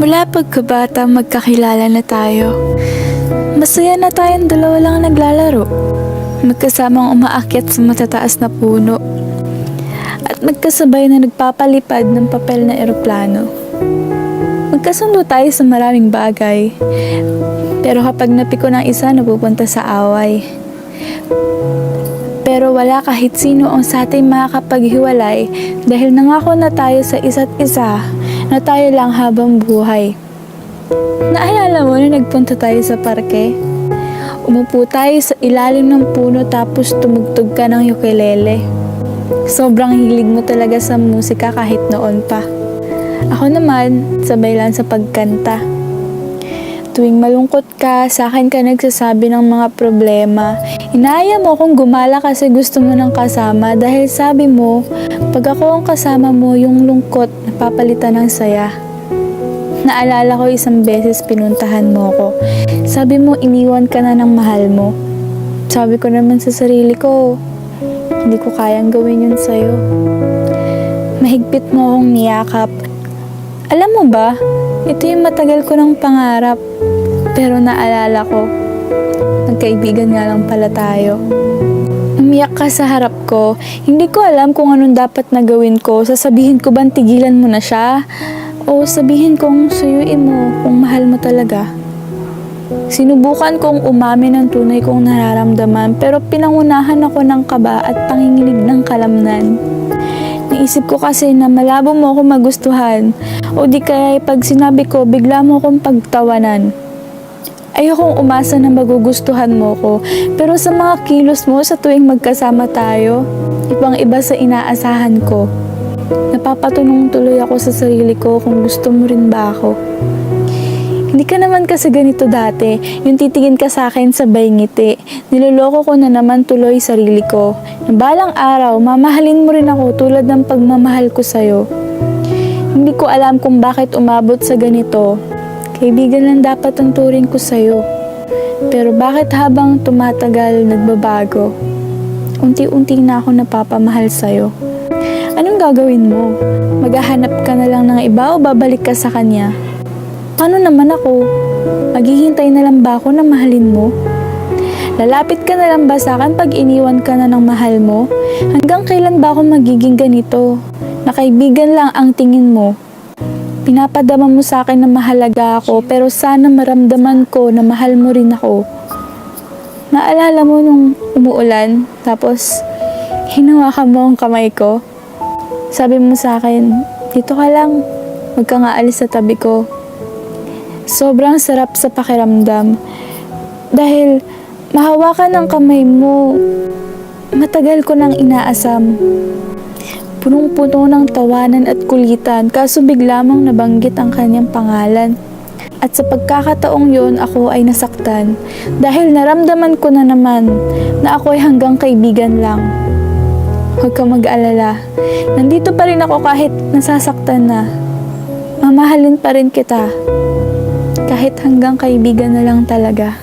Mula pagkabata magkakilala na tayo. Masaya na tayong dalawa lang naglalaro. Magkasamang umaakyat sa matataas na puno. At magkasabay na nagpapalipad ng papel na eroplano. Magkasundo tayo sa maraming bagay. Pero kapag napiko ng isa, napupunta sa away. Pero wala kahit sino ang sa ating makakapaghiwalay dahil nangako na tayo sa isa't isa na tayo lang habang buhay. Naalala mo na nagpunta tayo sa parke? Umupo tayo sa ilalim ng puno tapos tumugtog ka ng ukulele. Sobrang hilig mo talaga sa musika kahit noon pa. Ako naman, sabay lang sa pagkanta. Tuwing malungkot ka, sa akin ka nagsasabi ng mga problema. Inaaya mo kung gumala kasi gusto mo ng kasama dahil sabi mo, pag ako ang kasama mo, yung lungkot napapalitan ng saya. Naalala ko isang beses pinuntahan mo ko. Sabi mo, iniwan ka na ng mahal mo. Sabi ko naman sa sarili ko, hindi ko kayang gawin yun sa'yo. Mahigpit mo akong niyakap. Alam mo ba, ito yung matagal ko ng pangarap. Pero naalala ko, nagkaibigan nga lang pala tayo. Umiyak ka sa harap ko. Hindi ko alam kung anong dapat na gawin ko. Sasabihin ko bang tigilan mo na siya? O sabihin kong suyuin mo kung mahal mo talaga? Sinubukan kong umamin ng tunay kong nararamdaman pero pinangunahan ako ng kaba at panginginig ng kalamnan. Naisip ko kasi na malabo mo ako magustuhan o di kaya pag sinabi ko bigla mo akong pagtawanan. Ayokong umasa na magugustuhan mo ko, pero sa mga kilos mo sa tuwing magkasama tayo, ibang-iba sa inaasahan ko. Napapatunong tuloy ako sa sarili ko kung gusto mo rin ba ako. Hindi ka naman kasi ganito dati, yung titingin ka sa akin sabay ngiti. Niloloko ko na naman tuloy sarili ko. Na balang araw, mamahalin mo rin ako tulad ng pagmamahal ko sa'yo. Hindi ko alam kung bakit umabot sa ganito. Kaibigan lang dapat ang turing ko sa'yo. Pero bakit habang tumatagal, nagbabago? Unti-unti na ako napapamahal sa'yo. Anong gagawin mo? Maghahanap ka na lang ng iba o babalik ka sa kanya? Paano naman ako? Maghihintay na lang ba ako na mahalin mo? Lalapit ka na lang ba sa akin pag iniwan ka na ng mahal mo? Hanggang kailan ba ako magiging ganito? Na kaibigan lang ang tingin mo? Pinapadama mo sa akin na mahalaga ako pero sana maramdaman ko na mahal mo rin ako. Naalala mo nung umuulan tapos hinawakan mo ang kamay ko? Sabi mo sa akin, dito ka lang, huwag ka nga alis sa tabi ko. Sobrang sarap sa pakiramdam dahil mahawakan ng kamay mo, matagal ko nang inaasam. Punong-puno ng tawanan at kulitan kaso bigla mong nabanggit ang kanyang pangalan. At sa pagkakataong yon ako ay nasaktan dahil naramdaman ko na naman na ako ay hanggang kaibigan lang. Huwag ka mag-alala. Nandito pa rin ako kahit nasasaktan na. Mamahalin pa rin kita. Kahit hanggang kaibigan na lang talaga.